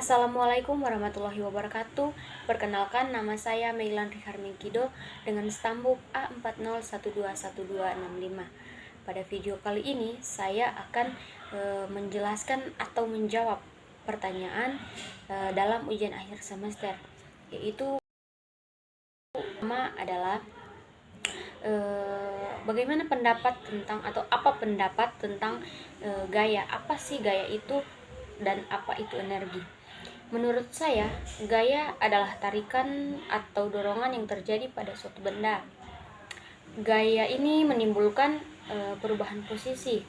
Assalamualaikum warahmatullahi wabarakatuh. Perkenalkan, nama saya Meilan Riharmingkido dengan stambuk A40121265. Pada video kali ini saya akan menjelaskan atau menjawab pertanyaan dalam ujian akhir semester, yaitu pertama adalah bagaimana pendapat tentang atau apa pendapat tentang gaya. Apa sih gaya itu dan apa itu energi? Menurut saya, gaya adalah tarikan atau dorongan yang terjadi pada suatu benda. Gaya ini menimbulkan perubahan posisi,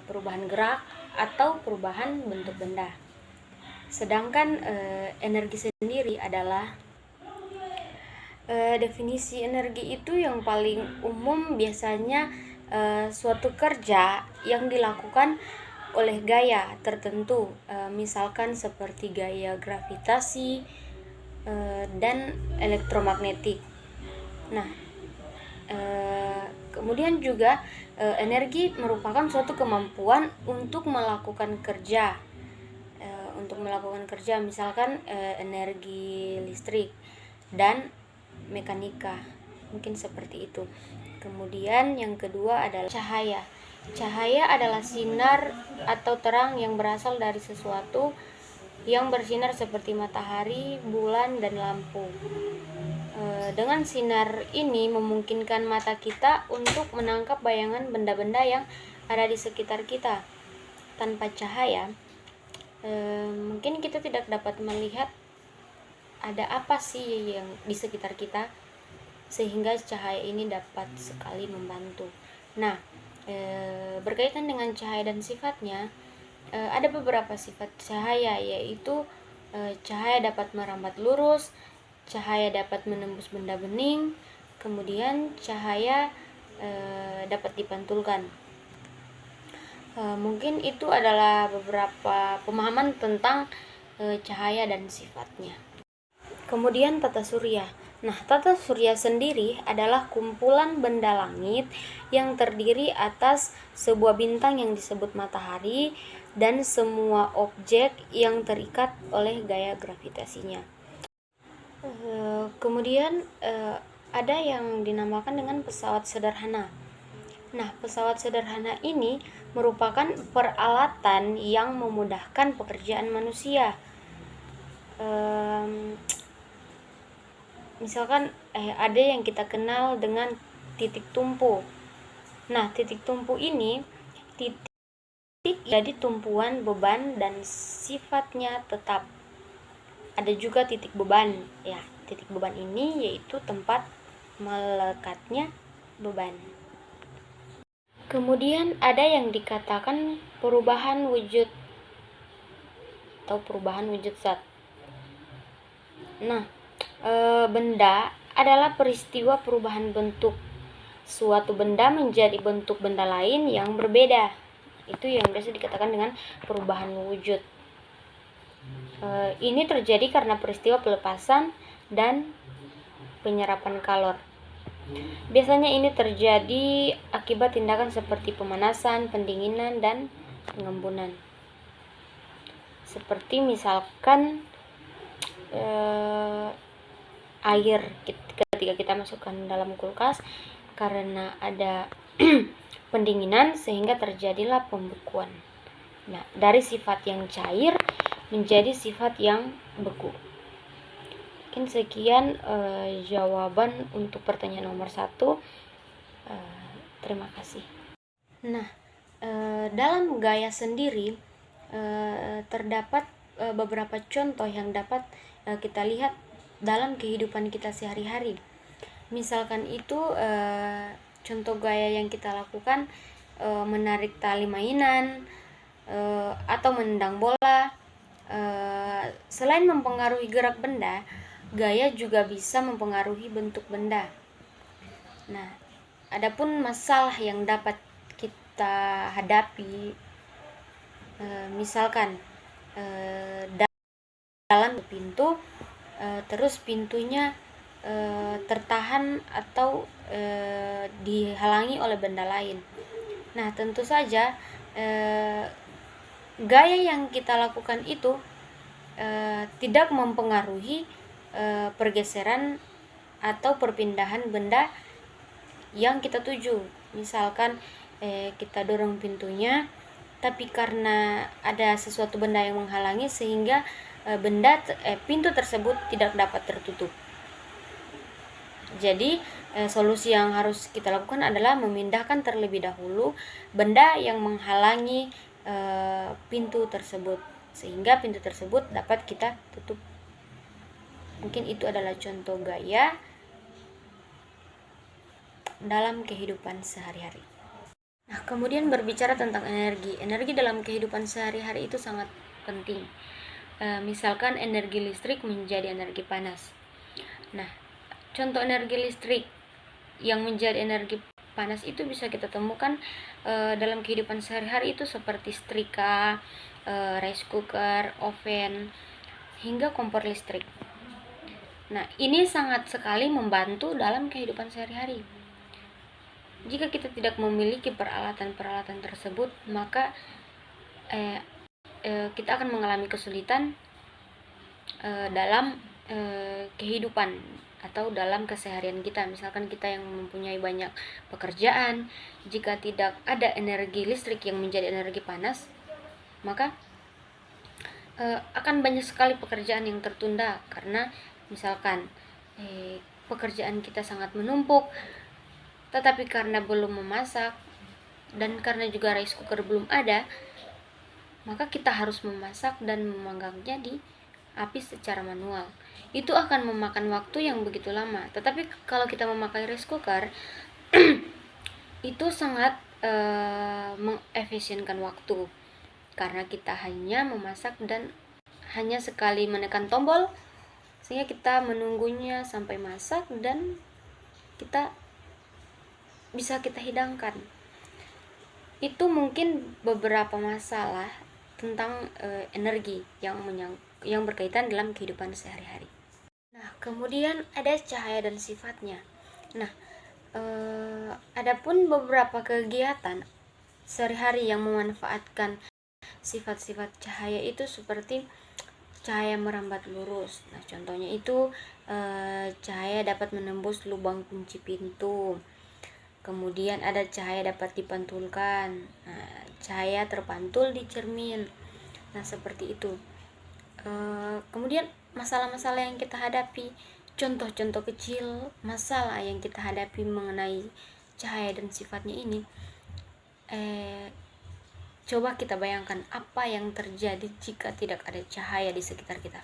perubahan gerak, atau perubahan bentuk benda. Sedangkan energi sendiri adalah definisi energi itu yang paling umum biasanya suatu kerja yang dilakukan oleh gaya tertentu, misalkan seperti gaya gravitasi dan elektromagnetik. Nah, kemudian juga energi merupakan suatu kemampuan untuk melakukan kerja, misalkan energi listrik dan mekanika, mungkin seperti itu. Kemudian yang kedua adalah cahaya. Cahaya adalah sinar atau terang yang berasal dari sesuatu yang bersinar seperti matahari, bulan, dan lampu. Dengan sinar ini memungkinkan mata kita untuk menangkap bayangan benda-benda yang ada di sekitar kita. Tanpa cahaya, mungkin kita tidak dapat melihat ada apa sih yang di sekitar kita, sehingga cahaya ini dapat sekali membantu. Nah, berkaitan dengan cahaya dan sifatnya, ada beberapa sifat cahaya, yaitu cahaya dapat merambat lurus, cahaya dapat menembus benda bening, kemudian cahaya dapat dipantulkan. Mungkin itu adalah beberapa pemahaman tentang cahaya dan sifatnya. Kemudian tata surya. Nah, tata surya sendiri adalah kumpulan benda langit yang terdiri atas sebuah bintang yang disebut matahari dan semua objek yang terikat oleh gaya gravitasinya. Kemudian ada yang dinamakan dengan pesawat sederhana. Nah, pesawat sederhana ini merupakan peralatan yang memudahkan pekerjaan manusia. Misalkan ada yang kita kenal dengan titik tumpu. Nah, titik tumpu ini jadi tumpuan beban dan sifatnya tetap. Ada juga titik beban. Ya, titik beban ini yaitu tempat melekatnya beban. Kemudian ada yang dikatakan perubahan wujud atau perubahan wujud zat. Nah, benda adalah peristiwa perubahan bentuk suatu benda menjadi bentuk benda lain yang berbeda. Itu yang biasa dikatakan dengan perubahan wujud. Ini terjadi karena peristiwa pelepasan dan penyerapan kalor. Biasanya ini terjadi akibat tindakan seperti pemanasan, pendinginan, dan pengembunan. Seperti misalkan air ketika kita masukkan dalam kulkas, karena ada pendinginan sehingga terjadilah pembekuan. Nah, dari sifat yang cair menjadi sifat yang beku. Mungkin sekian jawaban untuk pertanyaan nomor 1. Terima kasih. Nah, dalam gaya sendiri terdapat beberapa contoh yang dapat kita lihat dalam kehidupan kita sehari-hari. Misalkan itu contoh gaya yang kita lakukan menarik tali mainan atau menendang bola. Selain mempengaruhi gerak benda, gaya juga bisa mempengaruhi bentuk benda. Nah, adapun masalah yang dapat kita hadapi, misalkan dalam pintu, terus pintunya tertahan atau dihalangi oleh benda lain. Nah, tentu saja gaya yang kita lakukan itu tidak mempengaruhi pergeseran atau perpindahan benda yang kita tuju. Misalkan kita dorong pintunya, tapi karena ada sesuatu benda yang menghalangi sehingga pintu tersebut tidak dapat tertutup. Jadi solusi yang harus kita lakukan adalah memindahkan terlebih dahulu benda yang menghalangi pintu tersebut, sehingga pintu tersebut dapat kita tutup. Mungkin itu adalah contoh gaya dalam kehidupan sehari-hari. Nah, kemudian berbicara tentang energi. Energi dalam kehidupan sehari-hari itu sangat penting. Misalkan energi listrik menjadi energi panas. Nah, contoh energi listrik yang menjadi energi panas itu bisa kita temukan dalam kehidupan sehari-hari itu seperti setrika, rice cooker, oven, hingga kompor listrik. Nah, ini sangat sekali membantu dalam kehidupan sehari-hari. Jika kita tidak memiliki peralatan-peralatan tersebut, maka kita akan mengalami kesulitan dalam kehidupan atau dalam keseharian kita. Misalkan kita yang mempunyai banyak pekerjaan, jika tidak ada energi listrik yang menjadi energi panas, maka akan banyak sekali pekerjaan yang tertunda karena misalkan pekerjaan kita sangat menumpuk, tetapi karena belum memasak dan karena juga rice cooker belum ada, maka kita harus memasak dan memanggangnya di api secara manual. Itu akan memakan waktu yang begitu lama. Tetapi kalau kita memakai rice cooker itu sangat mengefisienkan waktu, karena kita hanya memasak dan hanya sekali menekan tombol, sehingga kita menunggunya sampai masak dan bisa kita hidangkan. Itu mungkin beberapa masalah tentang energi yang berkaitan dalam kehidupan sehari-hari. Nah, kemudian ada cahaya dan sifatnya. Nah, adapun beberapa kegiatan sehari-hari yang memanfaatkan sifat-sifat cahaya itu seperti cahaya merambat lurus. Nah, contohnya itu cahaya dapat menembus lubang kunci pintu. Kemudian ada cahaya dapat dipantulkan. Nah, cahaya terpantul di cermin. Nah, seperti itu. Kemudian masalah-masalah yang kita hadapi, contoh-contoh kecil masalah yang kita hadapi mengenai cahaya dan sifatnya ini. Coba kita bayangkan apa yang terjadi jika tidak ada cahaya di sekitar kita.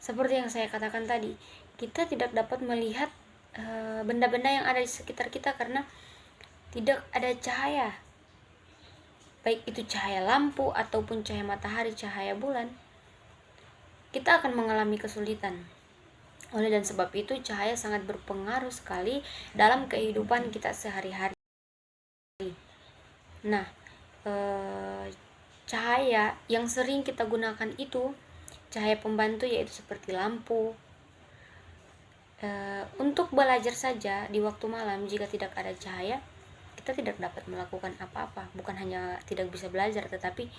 Seperti yang saya katakan tadi, kita tidak dapat melihat benda-benda yang ada di sekitar kita karena tidak ada cahaya, baik itu cahaya lampu ataupun cahaya matahari, cahaya bulan. Kita akan mengalami kesulitan. Oleh dan sebab itu cahaya sangat berpengaruh sekali dalam kehidupan kita sehari-hari. Nah, cahaya yang sering kita gunakan itu cahaya pembantu, yaitu seperti lampu. Untuk belajar saja di waktu malam, jika tidak ada cahaya, kita tidak dapat melakukan apa-apa. Bukan hanya tidak bisa belajar, tetapi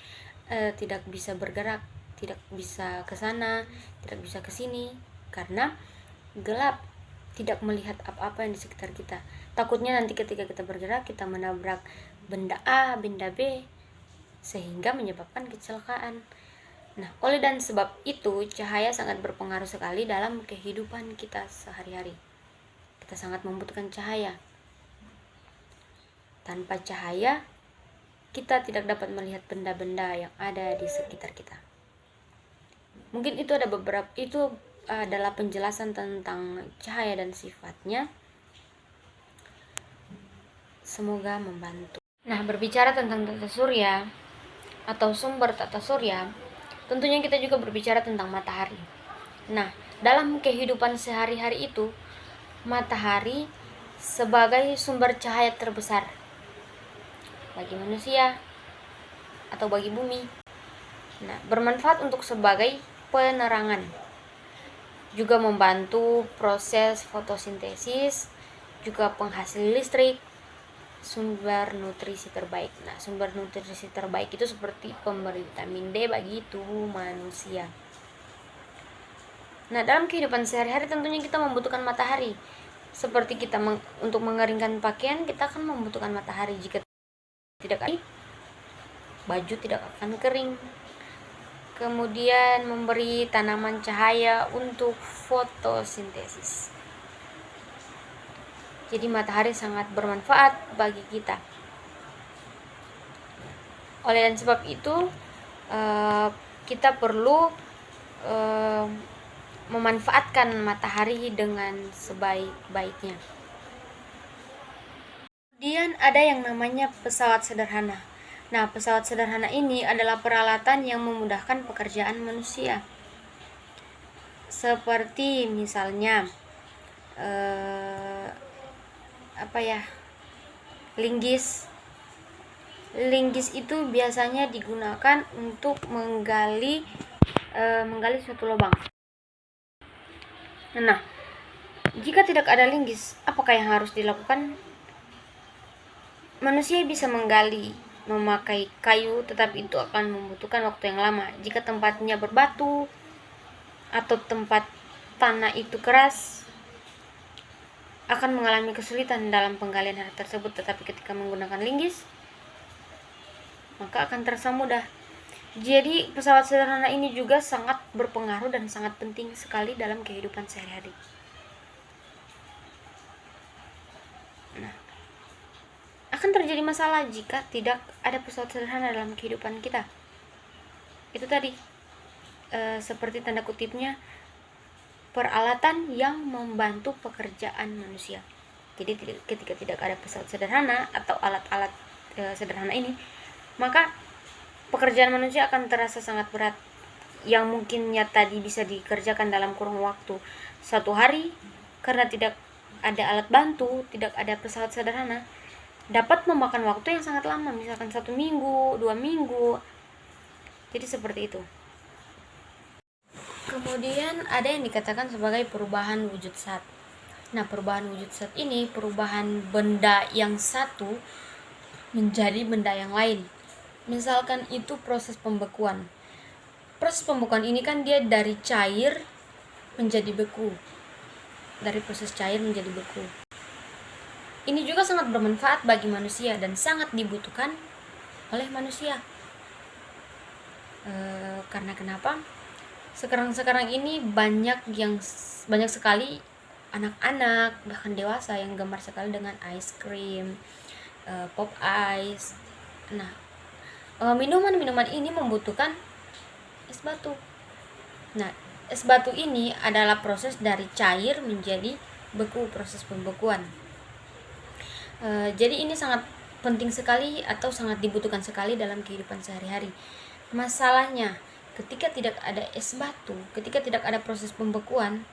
tidak bisa bergerak, tidak bisa ke sana, tidak bisa ke sini, karena gelap, tidak melihat apa-apa yang di sekitar kita. Takutnya nanti ketika kita bergerak, kita menabrak benda A, benda B, sehingga menyebabkan kecelakaan. Nah, oleh dan sebab itu cahaya sangat berpengaruh sekali dalam kehidupan kita sehari-hari. Kita sangat membutuhkan cahaya. Tanpa cahaya, kita tidak dapat melihat benda-benda yang ada di sekitar kita. Mungkin itu adalah penjelasan tentang cahaya dan sifatnya. Semoga membantu. Nah, berbicara tentang tata surya atau sumber tata surya, tentunya kita juga berbicara tentang matahari. Nah, dalam kehidupan sehari-hari itu, matahari sebagai sumber cahaya terbesar bagi manusia atau bagi bumi. Nah, bermanfaat untuk sebagai penerangan, juga membantu proses fotosintesis, juga penghasil listrik, sumber nutrisi terbaik. Nah, sumber nutrisi terbaik itu seperti pemberi vitamin D bagi tubuh manusia. Nah, dalam kehidupan sehari-hari tentunya kita membutuhkan matahari. Seperti kita untuk mengeringkan pakaian, kita akan membutuhkan matahari. Jika tidak ada, baju tidak akan kering. Kemudian memberi tanaman cahaya untuk fotosintesis. Jadi matahari sangat bermanfaat bagi kita. Oleh dan sebab itu kita perlu memanfaatkan matahari dengan sebaik-baiknya. Kemudian ada yang namanya pesawat sederhana. Nah, pesawat sederhana ini adalah peralatan yang memudahkan pekerjaan manusia. Seperti misalnya linggis. Linggis itu biasanya digunakan untuk menggali suatu lubang. Nah, jika tidak ada linggis, apakah yang harus dilakukan? Manusia bisa menggali memakai kayu, tetapi itu akan membutuhkan waktu yang lama. Jika tempatnya berbatu atau tempat tanah itu keras, akan mengalami kesulitan dalam penggalian hal tersebut. Tetapi ketika menggunakan linggis, maka akan terasa mudah. Jadi pesawat sederhana ini juga sangat berpengaruh dan sangat penting sekali dalam kehidupan sehari-hari. Nah, akan terjadi masalah jika tidak ada pesawat sederhana dalam kehidupan kita. Itu tadi seperti tanda kutipnya, peralatan yang membantu pekerjaan manusia. Jadi ketika tidak ada pesawat sederhana atau alat-alat sederhana ini, maka pekerjaan manusia akan terasa sangat berat. Yang mungkinnya tadi bisa dikerjakan dalam kurang waktu 1 hari, karena tidak ada alat bantu, tidak ada pesawat sederhana, dapat memakan waktu yang sangat lama, misalkan 1 minggu, 2 minggu. Jadi seperti itu. Kemudian ada yang dikatakan sebagai perubahan wujud zat. Nah, perubahan wujud zat ini perubahan benda yang satu menjadi benda yang lain. Misalkan itu proses pembekuan. Proses pembekuan ini kan dia dari cair menjadi beku. Dari proses cair menjadi beku. Ini juga sangat bermanfaat bagi manusia dan sangat dibutuhkan oleh manusia. Karena kenapa? Sekarang ini banyak sekali anak-anak bahkan dewasa yang gemar sekali dengan ice cream, pop ice. Nah, minuman-minuman ini membutuhkan es batu. Nah, es batu ini adalah proses dari cair menjadi beku, proses pembekuan. Jadi ini sangat penting sekali atau sangat dibutuhkan sekali dalam kehidupan sehari-hari. Masalahnya, ketika tidak ada es batu, ketika tidak ada proses pembekuan,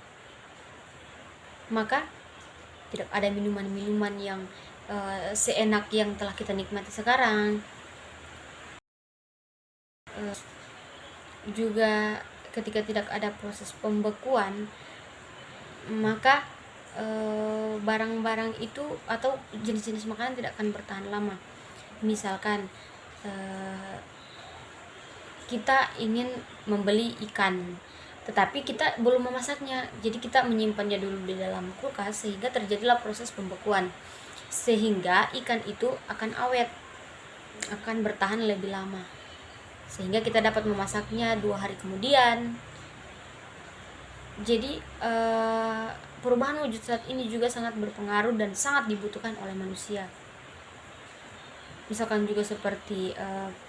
maka tidak ada minuman-minuman yang seenak yang telah kita nikmati sekarang. Juga ketika tidak ada proses pembekuan, maka barang-barang itu atau jenis-jenis makanan tidak akan bertahan lama. Misalkan kita ingin membeli ikan, tetapi kita belum memasaknya, jadi kita menyimpannya dulu di dalam kulkas sehingga terjadilah proses pembekuan, sehingga ikan itu akan awet, akan bertahan lebih lama, sehingga kita dapat memasaknya 2 hari kemudian. Jadi perubahan wujud zat ini juga sangat berpengaruh dan sangat dibutuhkan oleh manusia. Misalkan juga seperti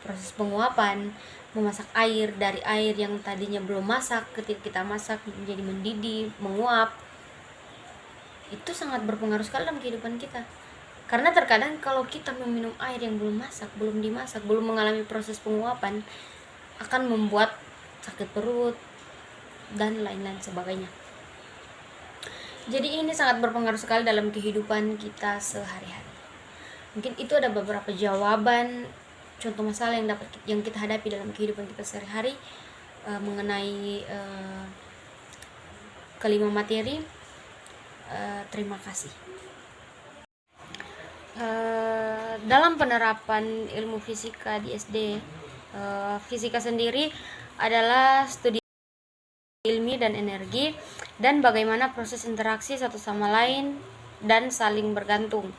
proses penguapan, memasak air dari air yang tadinya belum masak, ketika kita masak menjadi mendidih, menguap. Itu sangat berpengaruh sekali dalam kehidupan kita. Karena terkadang kalau kita meminum air yang belum masak, belum dimasak, belum mengalami proses penguapan, akan membuat sakit perut dan lain-lain sebagainya. Jadi ini sangat berpengaruh sekali dalam kehidupan kita sehari-hari. Mungkin itu ada beberapa jawaban contoh masalah yang kita hadapi dalam kehidupan kita sehari-hari mengenai kelima materi. Terima kasih. Dalam penerapan ilmu fisika di SD, fisika sendiri adalah studi ilmiah dan energi, dan bagaimana proses interaksi satu sama lain dan saling bergantung.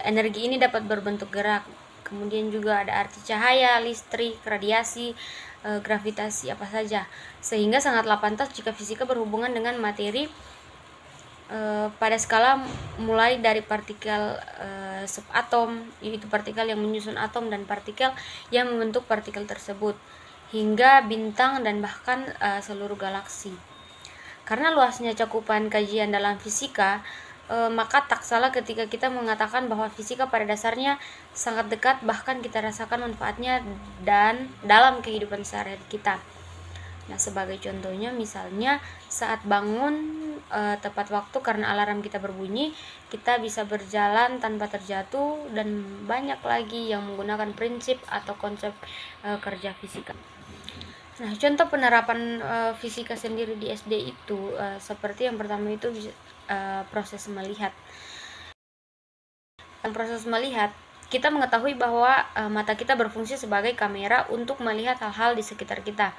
Energi ini dapat berbentuk gerak. Kemudian juga ada arti cahaya, listrik, radiasi, gravitasi, apa saja. Sehingga sangatlah pantas jika fisika berhubungan dengan materi pada skala mulai dari partikel subatom, yaitu partikel yang menyusun atom, dan partikel yang membentuk partikel tersebut, hingga bintang dan bahkan seluruh galaksi. Karena luasnya cakupan kajian dalam fisika, maka tak salah ketika kita mengatakan bahwa fisika pada dasarnya sangat dekat, bahkan kita rasakan manfaatnya dan dalam kehidupan sehari-hari kita. Nah, sebagai contohnya, misalnya saat bangun tepat waktu karena alarm kita berbunyi, kita bisa berjalan tanpa terjatuh, dan banyak lagi yang menggunakan prinsip atau konsep kerja fisika. Nah, contoh penerapan fisika sendiri di SD itu seperti yang pertama itu proses melihat. Proses melihat, kita mengetahui bahwa mata kita berfungsi sebagai kamera untuk melihat hal-hal di sekitar kita.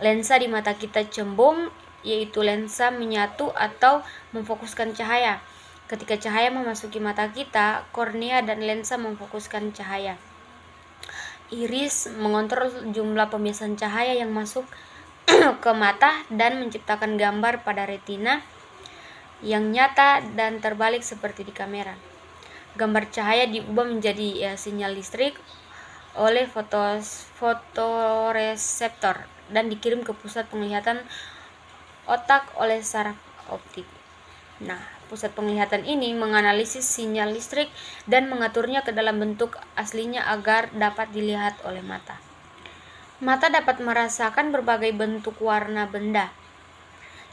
Lensa di mata kita cembung, yaitu lensa menyatu atau memfokuskan cahaya. Ketika cahaya memasuki mata kita, kornea dan lensa memfokuskan cahaya. Iris mengontrol jumlah pembiasan cahaya yang masuk ke mata dan menciptakan gambar pada retina yang nyata dan terbalik seperti di kamera. Gambar cahaya diubah menjadi sinyal listrik oleh fotoreseptor dan dikirim ke pusat penglihatan otak oleh saraf optik. Nah, pusat penglihatan ini menganalisis sinyal listrik dan mengaturnya ke dalam bentuk aslinya agar dapat dilihat oleh mata. Mata dapat merasakan berbagai bentuk warna benda.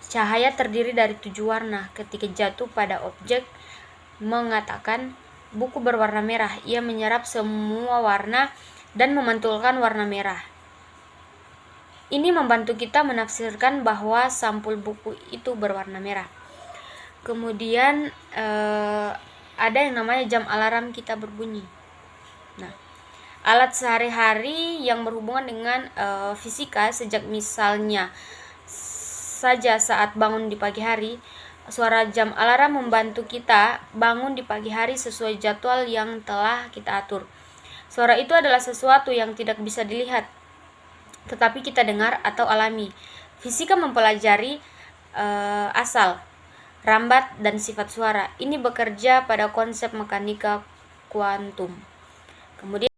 Cahaya terdiri dari 7 warna. Ketika jatuh pada objek, mengatakan buku berwarna merah. Ia menyerap semua warna dan memantulkan warna merah. Ini membantu kita menafsirkan bahwa sampul buku itu berwarna merah. Kemudian ada yang namanya jam alarm kita berbunyi. Nah, alat sehari-hari yang berhubungan dengan fisika, sejak misalnya saja saat bangun di pagi hari, suara jam alarm membantu kita bangun di pagi hari sesuai jadwal yang telah kita atur. Suara itu adalah sesuatu yang tidak bisa dilihat, tetapi kita dengar atau alami. Fisika mempelajari asal, rambat, dan sifat suara. Ini bekerja pada konsep mekanika kuantum. Kemudian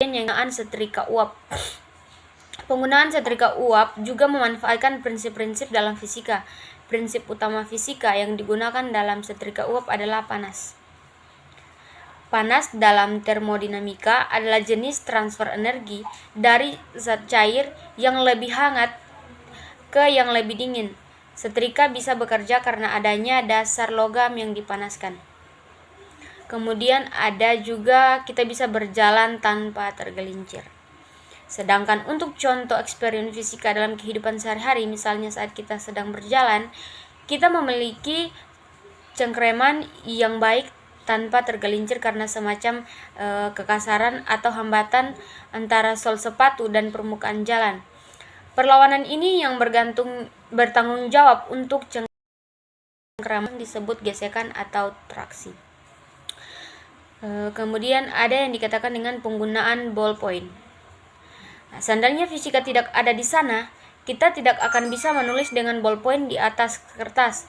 penggunaan setrika uap. Penggunaan setrika uap juga memanfaatkan prinsip-prinsip dalam fisika. Prinsip utama fisika yang digunakan dalam setrika uap adalah panas. Panas dalam termodinamika adalah jenis transfer energi dari zat cair yang lebih hangat ke yang lebih dingin. Setrika bisa bekerja karena adanya dasar logam yang dipanaskan. Kemudian ada juga kita bisa berjalan tanpa tergelincir. Sedangkan untuk contoh eksperimen fisika dalam kehidupan sehari-hari, misalnya saat kita sedang berjalan, kita memiliki cengkreman yang baik tanpa tergelincir karena semacam kekasaran atau hambatan antara sol sepatu dan permukaan jalan. Perlawanan ini yang bertanggung jawab untuk cengkreman disebut gesekan atau traksi. Kemudian ada yang dikatakan dengan penggunaan ballpoint. Nah, seandainya fisika tidak ada di sana, kita tidak akan bisa menulis dengan ballpoint di atas kertas.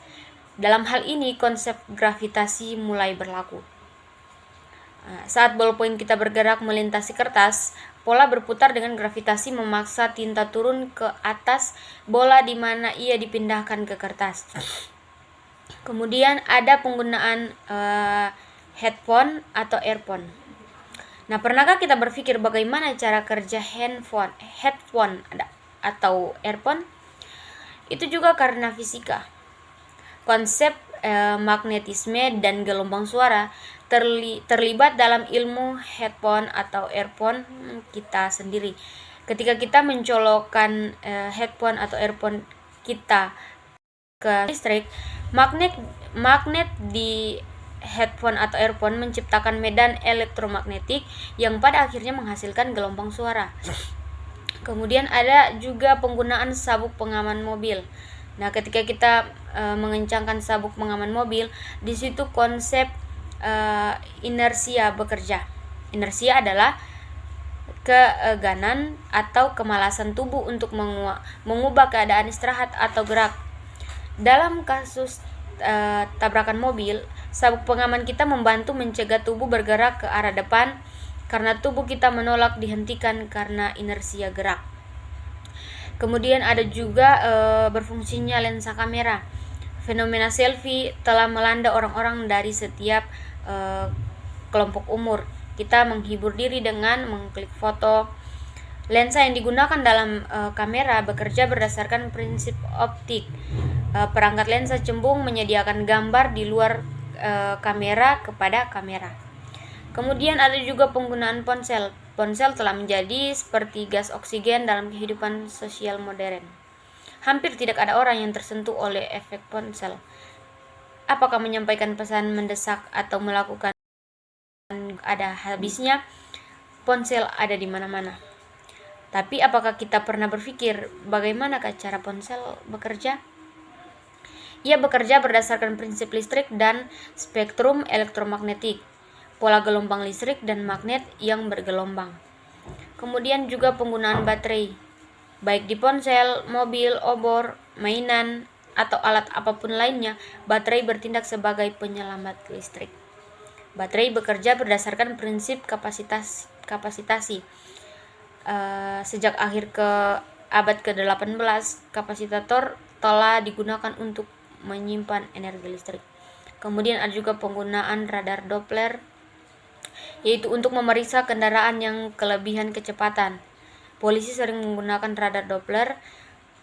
Dalam hal ini, konsep gravitasi mulai berlaku. Saat ballpoint kita bergerak melintasi kertas, pola berputar dengan gravitasi memaksa tinta turun ke atas bola di mana ia dipindahkan ke kertas. Kemudian ada penggunaan headphone atau earphone. Nah, pernahkah kita berpikir bagaimana cara kerja headphone atau earphone? Itu juga karena fisika. Konsep magnetisme dan gelombang suara terlibat dalam ilmu headphone atau earphone kita sendiri. Ketika kita mencolokkan headphone atau earphone kita ke listrik, magnet di headphone atau earphone menciptakan medan elektromagnetik yang pada akhirnya menghasilkan gelombang suara. Kemudian ada juga penggunaan sabuk pengaman mobil. Nah, ketika kita mengencangkan sabuk pengaman mobil, di situ konsep inersia bekerja. Inersia adalah keengganan atau kemalasan tubuh untuk mengubah keadaan istirahat atau gerak. Dalam kasus tabrakan mobil, sabuk pengaman kita membantu mencegah tubuh bergerak ke arah depan karena tubuh kita menolak dihentikan karena inersia gerak. Kemudian ada juga berfungsinya lensa kamera. Fenomena selfie telah melanda orang-orang dari setiap kelompok umur. Kita menghibur diri dengan mengklik foto. Lensa yang digunakan dalam kamera bekerja berdasarkan prinsip optik. Perangkat lensa cembung menyediakan gambar di luar kamera kepada kamera. Kemudian ada juga penggunaan ponsel. Ponsel telah menjadi seperti gas oksigen dalam kehidupan sosial modern. Hampir tidak ada orang yang tersentuh oleh efek ponsel. Apakah menyampaikan pesan mendesak atau melakukan ada habisnya, ponsel ada di mana-mana. Tapi apakah kita pernah berpikir bagaimanakah cara ponsel bekerja? Ia bekerja berdasarkan prinsip listrik dan spektrum elektromagnetik, pola gelombang listrik dan magnet yang bergelombang. Kemudian juga penggunaan baterai, baik di ponsel, mobil, obor, mainan, atau alat apapun lainnya. Baterai bertindak sebagai penyelamat listrik. Baterai bekerja berdasarkan prinsip kapasitasi. Sejak akhir abad ke-18, kapasitator telah digunakan untuk menyimpan energi listrik. Kemudian ada juga penggunaan radar Doppler, yaitu untuk memeriksa kendaraan yang kelebihan kecepatan. Polisi sering menggunakan radar Doppler.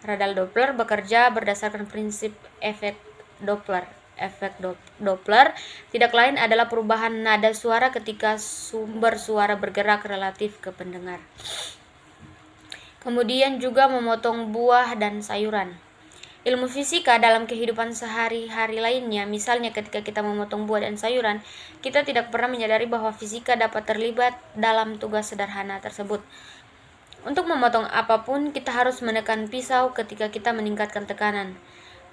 Radar Doppler bekerja berdasarkan prinsip efek Doppler. Efek Doppler tidak lain adalah perubahan nada suara ketika sumber suara bergerak relatif ke pendengar. Kemudian juga memotong buah dan sayuran. Ilmu fisika dalam kehidupan sehari-hari lainnya, misalnya ketika kita memotong buah dan sayuran, kita tidak pernah menyadari bahwa fisika dapat terlibat dalam tugas sederhana tersebut. Untuk memotong apapun, kita harus menekan pisau ketika kita meningkatkan tekanan.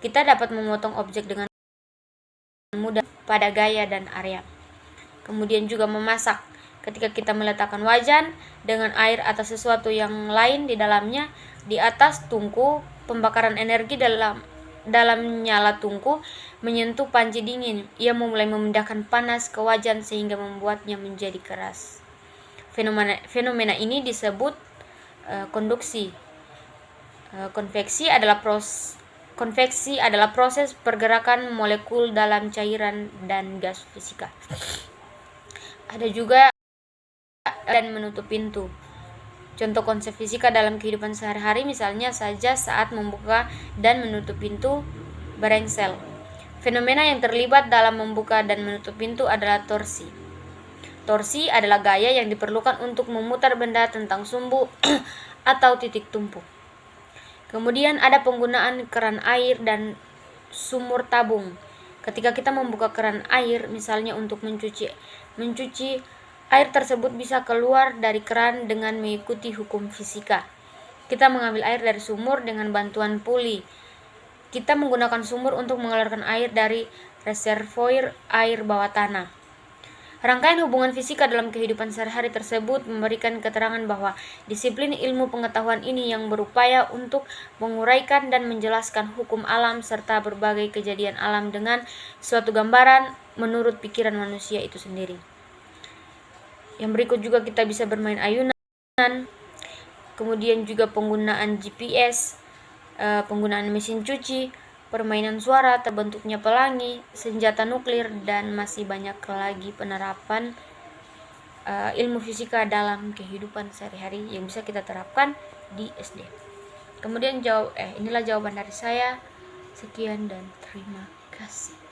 Kita dapat memotong objek dengan mudah pada gaya dan area. Kemudian juga memasak. Ketika kita meletakkan wajan dengan air atau sesuatu yang lain di dalamnya di atas tungku, pembakaran energi dalam nyala tungku menyentuh panci dingin. Ia mulai memindahkan panas ke wajan sehingga membuatnya menjadi keras. Fenomena ini disebut konduksi. Konveksi adalah proses pergerakan molekul dalam cairan dan gas fisika. Ada juga dan menutup pintu. Contoh konsep fisika dalam kehidupan sehari-hari misalnya saja saat membuka dan menutup pintu barengsel. Fenomena yang terlibat dalam membuka dan menutup pintu adalah torsi. Torsi adalah gaya yang diperlukan untuk memutar benda tentang sumbu atau titik tumpu. Kemudian ada penggunaan keran air dan sumur tabung. Ketika kita membuka keran air misalnya untuk mencuci, air tersebut bisa keluar dari keran dengan mengikuti hukum fisika. Kita mengambil air dari sumur dengan bantuan puli. Kita menggunakan sumur untuk mengeluarkan air dari reservoir air bawah tanah. Rangkaian hubungan fisika dalam kehidupan sehari-hari tersebut memberikan keterangan bahwa disiplin ilmu pengetahuan ini yang berupaya untuk menguraikan dan menjelaskan hukum alam serta berbagai kejadian alam dengan suatu gambaran menurut pikiran manusia itu sendiri. Yang berikut juga kita bisa bermain ayunan, kemudian juga penggunaan GPS, penggunaan mesin cuci, permainan suara, terbentuknya pelangi, senjata nuklir, dan masih banyak lagi penerapan ilmu fisika dalam kehidupan sehari-hari yang bisa kita terapkan di SD. Kemudian inilah jawaban dari saya. Sekian dan terima kasih.